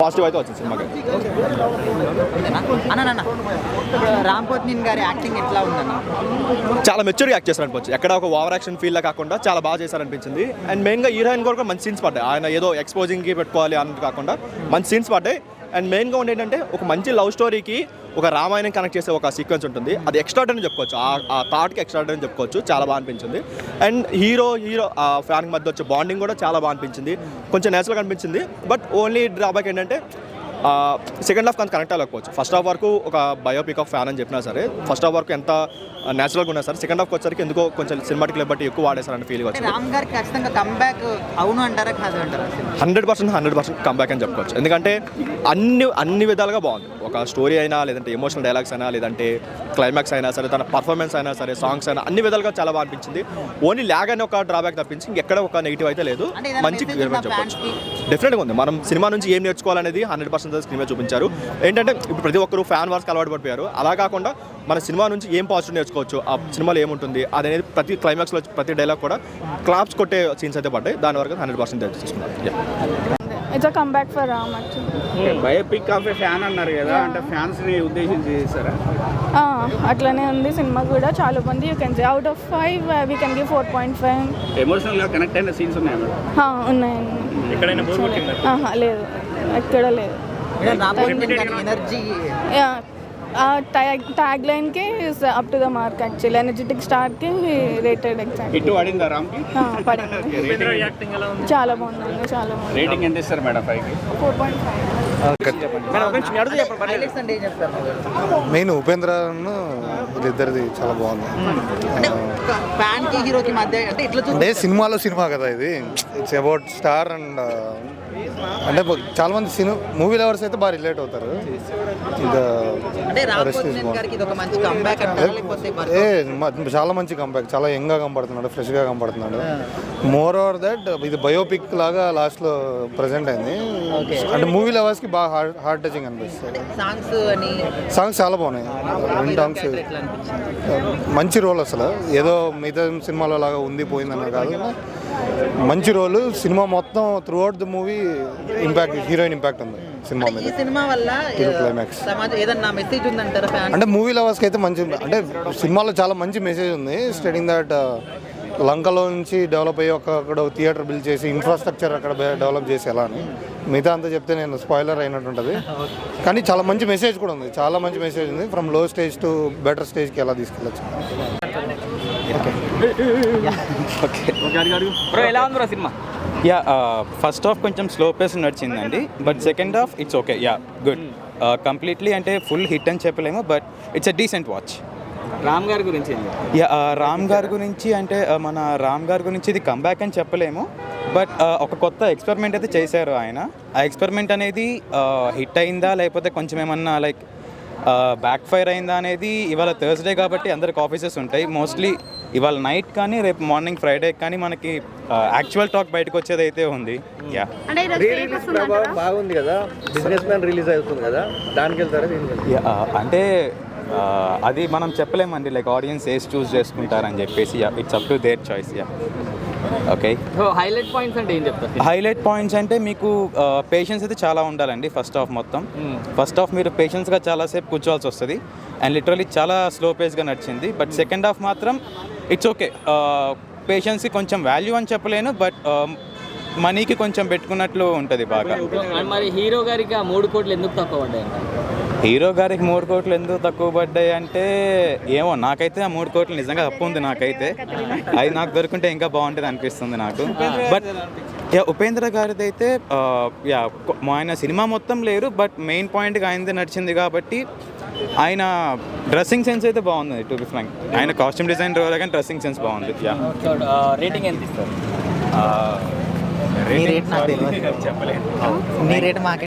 Positive అయితే వచ్చింది సినిమాకి. రామ్ పోతినేని గారి యాక్టింగ్ ఎట్లా ఉందన్న? చాలా మెచ్యూర్గా యాక్ట్ చేశారనిపించింది. ఎక్కడ ఒక ఓవర్ యాక్షన్ ఫీల్లా కాకుండా చాలా బాగా చేశారనిపించింది. అండ్ మెయిన్గా హీరోయిన్ కూడా మంచి సీన్స్ పడ్డాయి. ఆయన ఏదో ఎక్స్పోజింగ్కి పెట్టుకోవాలి అన్నట్టు కాకుండా మంచి సీన్స్ పడ్డాయి. అండ్ మెయిన్గా ఉండే ఏంటంటే ఒక మంచి లవ్ స్టోరీకి ఒక రామాయణం కనెక్ట్ చేసే ఒక సీక్వెన్స్ ఉంటుంది. అది ఎక్స్ట్రాడనరీ చెప్పుకోవచ్చు. ఆ థాట్కి ఎక్స్ట్రాడనరీ చెప్పుకోవచ్చు. చాలా బాగా అనిపించింది. అండ్ హీరో ఫ్యాన్ మధ్య వచ్చే బాండింగ్ కూడా చాలా బాగా అనిపించింది. కొంచెం నేచురల్గా అనిపించింది. బట్ ఓన్లీ డ్రాబ్యాక్ ఏంటంటే సెకండ్ హాఫ్ కొంత కనెక్ట్ అవ్వకపోవచ్చు. ఫస్ట్ హాఫ్ వరకు ఒక బయోపిక్ ఆఫ్ ఫ్యాన్ అని చెప్పినా సరే, ఫస్ట్ హాఫ్ వరకు ఎంత నేచురల్గా ఉన్నా సరే, సెకండ్ హాఫ్కి వచ్చరికి ఎందుకో కొంచెం సినిమాటిక్ బట్టి ఎక్కువ వాడేశారని ఫీల్ వచ్చింది. రామ్ గారికి ఖచ్చితంగా కంబ్యాక్ అవును అంటారా కాదు అంటారా? 100% కంబ్యాక్ అని చెప్పుకోవచ్చు. ఎందుకంటే అన్ని విధాలుగా బాగుంది. ఒక స్టోరీ అయినా, లేదంటే ఎమోషనల్ డైలాగ్స్ అయినా, లేదంటే క్లైమాక్స్ అయినా సరే, తన పర్ఫార్మెన్స్ అయినా సరే, సాంగ్స్ అయినా అన్ని విధాలుగా చాలా బాగా అనిపించింది. ఓన్లీ ల్యాగ్ అని ఒక డ్రాబ్యాక్ తప్పించి ఇంకెక్కడ ఒక నెగిటివ్ అయితే లేదు. మంచి చెప్పొచ్చు. డెఫినెట్గా ఉంది. మనం సినిమా నుంచి ఏం నేర్చుకోవాలనేది 100% స్క్రీన్ మీద చూపించారు. ఏంటంటే ఇప్పుడు ప్రతి ఒక్కరు ఫ్యాన్ వార్స్కి అలవాటు పడిపోయారు. అలా కాకుండా మన సినిమా నుంచి ఏం పాజిటివ్ నేర్చుకోవచ్చు, ఆ సినిమాలో ఏముంటుంది అనేది ప్రతి క్లైమాక్స్లో ప్రతి డైలాగ్ కూడా క్లాప్స్ కొట్టే సీన్స్ అయితే పడ్డాయి. దాని వరకు 100% తీసుకున్నారు. It's a comeback for Ram actually. Biopic of A fan అన్నారు కదా, అంటే ఫ్యాన్స్ ని ఉద్దేశించి చేస్తారా? అట్లనే ఉంది సినిమా కూడా. చాలా మంది you can say out of 5 we can give 4.5. Emotional గా కనెక్ట్ అయిన సీన్స్ ఉన్నాయా? ఉన్నాయండి. ఎక్కడైనా బోర్ కొట్టిందా? లేదు, ఎక్కడ లేదు. ఎనర్జీ ట్యాగ్ లైన్ కి up to the mark actually. Energetic star కి రేటెడ్ ఎగ్జాక్ట్. ఇటు పడిందా రామ్ కి? పడింది. చాలా బాగుందండి, చాలా బాగుంది. రేటింగ్ ఎంత ఇస్తారు మేడం? 5 కి 4.5. మెయిన్ ఉపేంద్ర ఇద్దరిది చాలా బాగుంది. ఫ్యాన్ కి హీరోకి మధ్య అంటే ఇట్లా అంటే సినిమాలో సినిమా కదా ఇది. ఇట్స్ అబౌట్ స్టార్ అండ్ అంటే చాలా మంది మూవీ లవర్స్ అయితే బాగా రిలేట్ అవుతారు. చాలా మంచి కంబ్యాక్. చాలా యంగ్గా కనపడుతున్నాడు, ఫ్రెష్గా కనపడుతున్నాడు. మోర్ ఓవర్ దట్ ఇది బయోపిక్ లాగా లాస్ట్లో ప్రజెంట్ అయింది. అంటే మూవీ లవర్స్కి బాగా హార్ట్ టచింగ్ అనిపిస్తుంది. సాంగ్స్ చాలా బాగున్నాయి. 2 సాంగ్స్ మంచి రోల్. అసలు ఏదో మిగతా సినిమాలో లాగా ఉంది పోయిందన్న కాదు, మంచి రోల్. సినిమా మొత్తం through out the movie impact, heroine impact ఉంది సినిమా మీద. సినిమా వల్ల క్లైమాక్స్ ఏదన్నా మెసేజ్ ఉందంటారా? అంటే మూవీ లవర్స్కి అయితే మంచి, అంటే సినిమాలో చాలా మంచి మెసేజ్ ఉంది. స్టేటింగ్ దట్ లంకలో నుంచి డెవలప్ అయ్యి అక్కడ థియేటర్ బిల్డ్ చేసి ఇన్ఫ్రాస్ట్రక్చర్ అక్కడ డెవలప్ చేసి ఎలా అని మిగతా అంతా చెప్తే నేను స్పాయిలర్ అయినట్టు ఉంటుంది. కానీ చాలా మంచి మెసేజ్ కూడా ఉంది. చాలా మంచి మెసేజ్ ఉంది. ఫ్రమ్ లో స్టేజ్ టు బెటర్ స్టేజ్కి ఎలా తీసుకెళ్ళచ్చు. ఎలా ఉంది సినిమా? ఫస్ట్ హాఫ్ కొంచెం స్లో పేస్ నడిచిందండి. But second half it's okay. Good. Completely అంటే ఫుల్ హిట్ అని చెప్పలేము, but it's a decent watch. Ram గారి గురించి రామ్ గారి గురించి అంటే మన రామ్ గారి గురించి ఇది కంబ్యాక్ అని చెప్పలేము, బట్ ఒక కొత్త ఎక్స్పెరిమెంట్ అయితే చేశారు ఆయన. ఆ ఎక్స్పెరిమెంట్ అనేది హిట్ అయిందా లేకపోతే కొంచెం ఏమన్నా లైక్ బ్యాక్ ఫైర్ అయిందా అనేది ఇవాళ థర్స్డే కాబట్టి అందరికి ఆఫీసెస్ ఉంటాయి. మోస్ట్లీ ఇవాళ నైట్ కానీ రేపు మార్నింగ్ ఫ్రైడే కానీ మనకి యాక్చువల్ టాక్ బయటకు వచ్చేది అయితే ఉంది. బాగుంది కదా, బిజినెస్ మ్యాన్ రిలీజ్ అవుతుంది కదా, దానికి వెళ్తారా? అంటే అది మనం చెప్పలేమండి. లైక్ ఆడియన్స్ ఏస్ చూస్ చేసుకుంటారని చెప్పేసి it's up to their choice. Okay. Highlight points అంటే ఏం చెప్తారు? హైలైట్ పాయింట్స్ అంటే మీకు పేషెన్స్ అయితే చాలా ఉండాలండి. ఫస్ట్ హాఫ్ మొత్తం ఫస్ట్ హాఫ్ మీరు పేషెన్స్గా చాలాసేపు కూర్చోవాల్సి వస్తుంది. అండ్ లిటరలీ చాలా స్లో పేస్గా నడిచింది. బట్ సెకండ్ హాఫ్ మాత్రం ఇట్స్ ఓకే. పేషెన్స్కి కొంచెం వాల్యూ అని చెప్పలేను, బట్ మనీకి కొంచెం పెట్టుకున్నట్లు ఉంటుంది బాగా. మరి హీరో గారికి ఆ 3 కోట్లు ఎందుకు తక్కువ పడ్డాయి? హీరో గారికి 3 కోట్లు ఎందుకు తక్కువ పడ్డాయి అంటే ఏమో, నాకైతే ఆ 3 కోట్లు నిజంగా తప్పు ఉంది. నాకైతే అది నాకు దొరుకుంటే ఇంకా బాగుంటుంది అనిపిస్తుంది నాకు. బట్ ఉపేంద్ర గారిది అయితే ఆయన సినిమా మొత్తం లేరు, బట్ మెయిన్ పాయింట్గా ఆయనది నడిచింది కాబట్టి ఆయన డ్రెస్సింగ్ సెన్స్ అయితే బాగుంది. టు బి ఫ్రాంక్, ఆయన కాస్ట్యూమ్ డిజైన్ రోల్ కానీ డ్రెస్సింగ్ సెన్స్ బాగుంది. రేటింగ్ ఎంత ఇస్తారు? చెప్పలేదు. మీ రేట్ మాకు